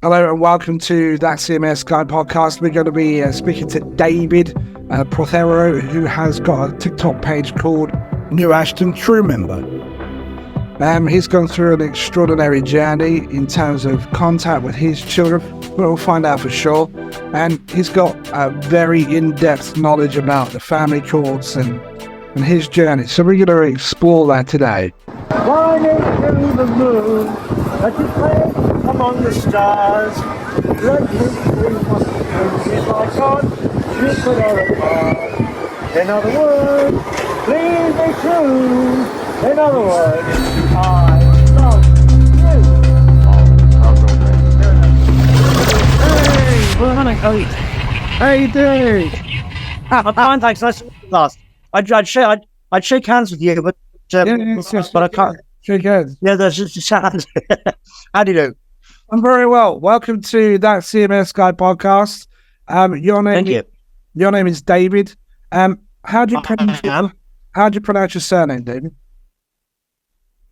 Hello and welcome to That CMS Guy podcast. We're going to be speaking to David Protheroe, who has got a TikTok page called New Ashton True Member. He's gone through an extraordinary journey in terms of contact with his children. We'll find out for sure. And he's got a very in-depth knowledge about the family courts and his journey. So we're going to explore that today. Flying through the moon, like you play among the stars. Let me see what the is like on Jupiter and Mars. In other words, please be true. In other words, I love you. Hey, well, honey, how are you? How you doing? I'm fine, thanks. Nice last. I'd shake hands with you, but but I can't. Shake hands. Yeah, there's just hands. How do you do? I'm very well. Welcome to That CMS Guy podcast. Thank you. Your name is David. How do you pronounce your surname, David?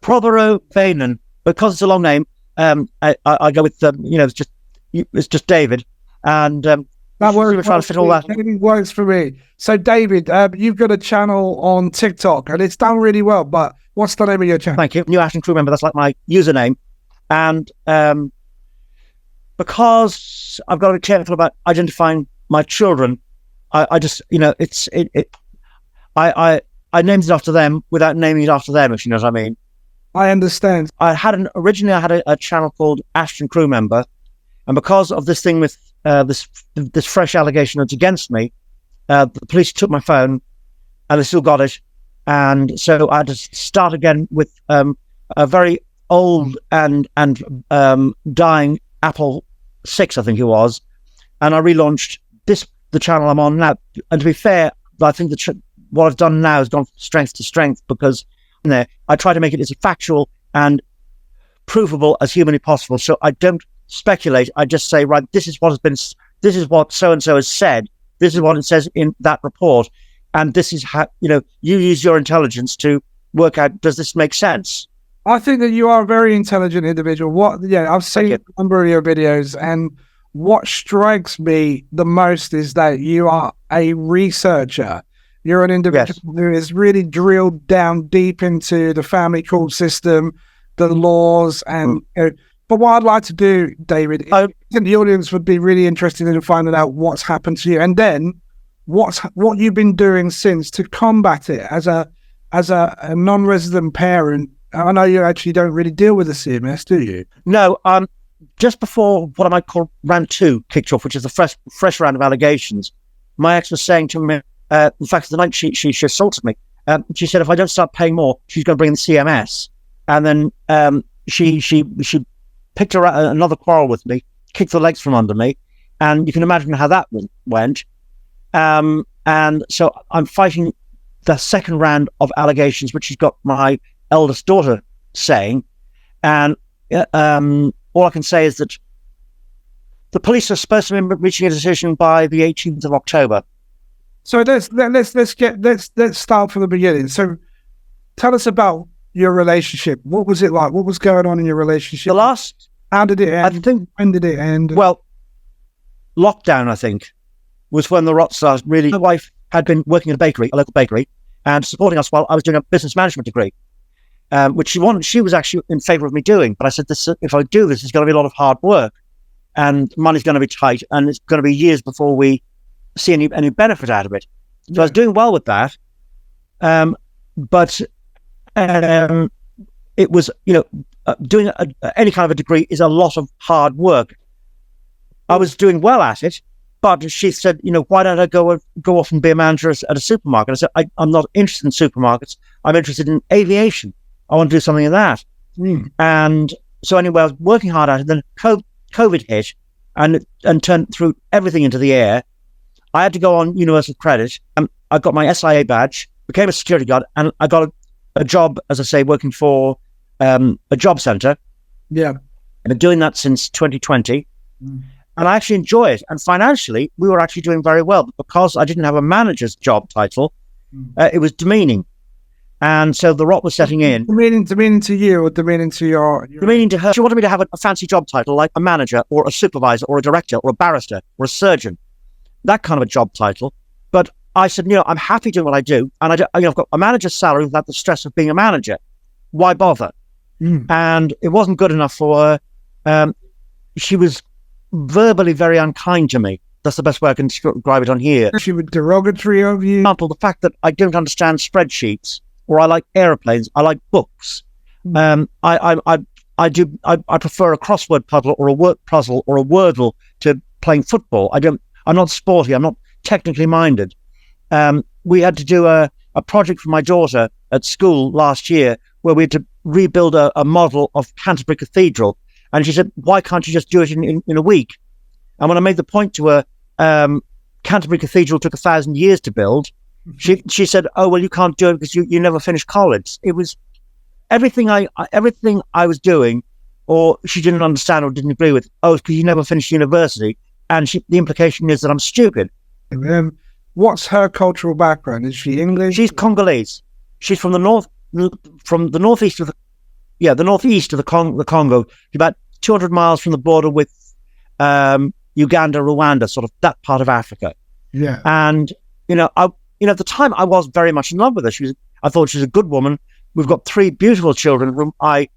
Protheroe Bainan. Because it's a long name, I go with it's just David, and That works. we're trying to fit all that. David works for me. So, David, you've got a channel on TikTok, and it's done really well. But what's the name of your channel? Thank you. New Ashton Crew Member. That's like my username, and because I've got to be careful about identifying my children, I just I named it after them without naming it after them. If you know what I mean. I understand. Originally I had a channel called Ashton Crew Member, and because of this thing with this fresh allegation that's against me, the police took my phone, and they still got it, and so I had to start again with a very old and dying Apple 6, I think it was, and I relaunched the channel I'm on now. And to be fair, I think what I've done now has gone from strength to strength, because in there I try to make it as factual and provable as humanly possible. So I don't speculate. I just say, right, this is what so and so has said. This is what it says in that report, and this is how you use your intelligence to work out, does this make sense? I think that you are a very intelligent individual. I've seen a number of your videos, and what strikes me the most is that you are a researcher. You're an individual who is really drilled down deep into the family court system, the laws, and. But what I'd like to do, David, I think the audience would be really interested in finding out what's happened to you, and then what you've been doing since to combat it as a non-resident parent. I know you actually don't really deal with the CMS, do you? No. Just before what I might call round 2 kicked off, which is the fresh round of allegations, my ex was saying to me, in fact, the night she assaulted me, she said if I don't start paying more, she's going to bring the CMS, and then she picked her another quarrel with me, kicked the legs from under me, and you can imagine how that went. And so I'm fighting the second round of allegations, which she's got my eldest daughter saying, and all I can say is that the police are supposed to be reaching a decision by the 18th of October. So let's start from the beginning. So tell us about your relationship. What was it like? What was going on in your relationship? How did it end? When did it end? Well, lockdown, I think, was when the rot started. Really, my wife had been working at a local bakery, and supporting us while I was doing a business management degree, which she was actually in favour of me doing. But I said, if I do this, it's going to be a lot of hard work, and money's going to be tight, and it's going to be years before we see any benefit out of it. So I was doing well with that, but it was, doing any kind of a degree is a lot of hard work. I was doing well at it, but she said, why don't I go off and be a manager at a supermarket? I said, I'm not interested in supermarkets. I'm interested in aviation. I want to do something in that. And so anyway, I was working hard at it. Then COVID hit and turned threw everything into the air. I had to go on universal credit. I got my SIA badge, became a security guard, and I got a job, as I say, working for a job centre. Yeah. I've been doing that since 2020. And I actually enjoy it. And financially, we were actually doing very well. But because I didn't have a manager's job title, it was demeaning. And so the rot was setting in. Demeaning to you or demeaning to your... Demeaning to her. She wanted me to have a fancy job title like a manager or a supervisor or a director or a barrister or a surgeon. That kind of a job title. But I said, I'm happy doing what I do. And I've got a manager's salary without the stress of being a manager. Why bother? And it wasn't good enough for her. She was verbally very unkind to me. That's the best way I can describe it on here. She was derogatory of you. For example, the fact that I don't understand spreadsheets, or I like airplanes, I like books. I prefer a crossword puzzle or a word puzzle or a Wordle to playing football. I'm not sporty. I'm not technically minded. We had to do a project for my daughter at school last year where we had to rebuild a model of Canterbury Cathedral. And she said, why can't you just do it in a week? And when I made the point to her, Canterbury Cathedral took 1,000 years to build. She said, oh, well, you can't do it because you never finished college. It was everything I was doing, or she didn't understand or didn't agree with. Oh, it's because you never finished university. And the implication is that I'm stupid. What's her cultural background? Is she English? She's Congolese. She's from the northeast of the Congo, about 200 miles from the border with Uganda, Rwanda, sort of that part of Africa. Yeah. And at the time I was very much in love with her. I thought she was a good woman. We've got 3 beautiful children whom I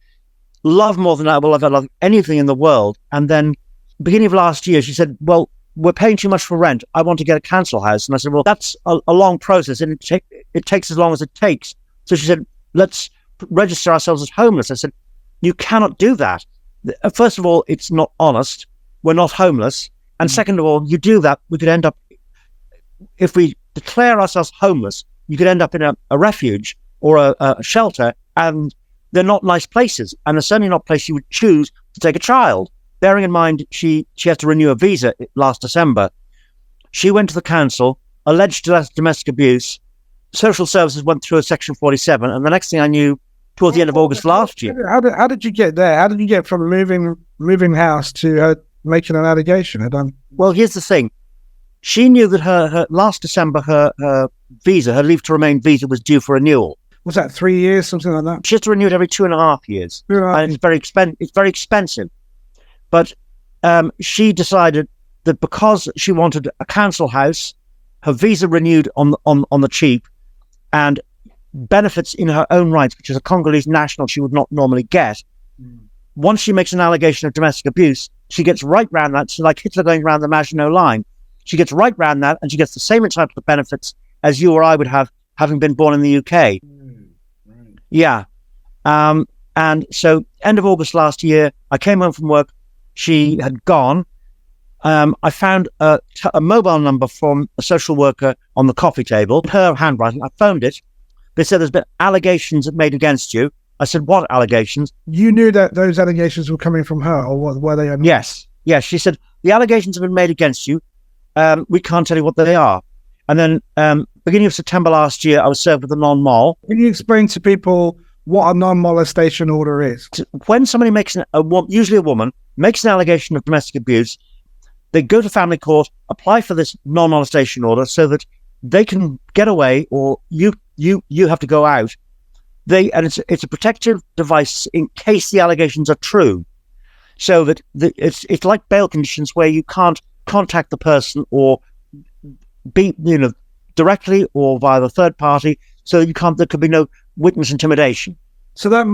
love more than I will ever love anything in the world. And then beginning of last year, she said, well, we're paying too much for rent. I want to get a council house. And I said, well, that's a long process, and it takes as long as it takes. So she said, let's register ourselves as homeless. I said, you cannot do that. First of all, it's not honest. We're not homeless. And second of all, you do that, we could end up, if we declare ourselves homeless, you could end up in a refuge or a shelter, and they're not nice places. And they're certainly not places you would choose to take a child. Bearing in mind, she has to renew a visa last December. She went to the council, alleged domestic abuse. Social services went through a Section 47. And the next thing I knew, towards the end of August last year. How did you get there? How did you get from moving house to making an allegation? Well, here's the thing. She knew that her last December, her visa, her leave to remain visa was due for renewal. Was that 3 years, something like that? She has to renew it every 2.5 years. And it's very expensive. But she decided that because she wanted a council house, her visa renewed on the cheap, and benefits in her own rights, which is a Congolese national she would not normally get. Once she makes an allegation of domestic abuse, she gets right round that. She's like Hitler going around the Maginot Line. She gets right round that, and she gets the same entitlement benefits as you or I would have, having been born in the UK. Right. Yeah. And so end of August last year, I came home from work. She had gone. I found a mobile number from a social worker on the coffee table, her handwriting. I phoned it. They said there's been allegations made against you. I said, what allegations? You knew that those allegations were coming from her, or were they? Yes. She said, the allegations have been made against you. We can't tell you what they are. And then beginning of September last year, I was served with a non-mol. Can you explain to people what a non-molestation order is? When somebody makes, usually a woman, makes an allegation of domestic abuse, they go to family court, apply for this non-molestation order so that they can get away, or you have to go out. And it's a protective device in case the allegations are true, so that it's like bail conditions where you can't contact the person or be directly or via the third party, so there could be no witness intimidation. So that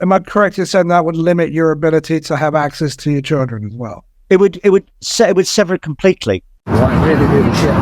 am I correct in saying that would limit your ability to have access to your children as well? It would sever it completely. Right, really shit.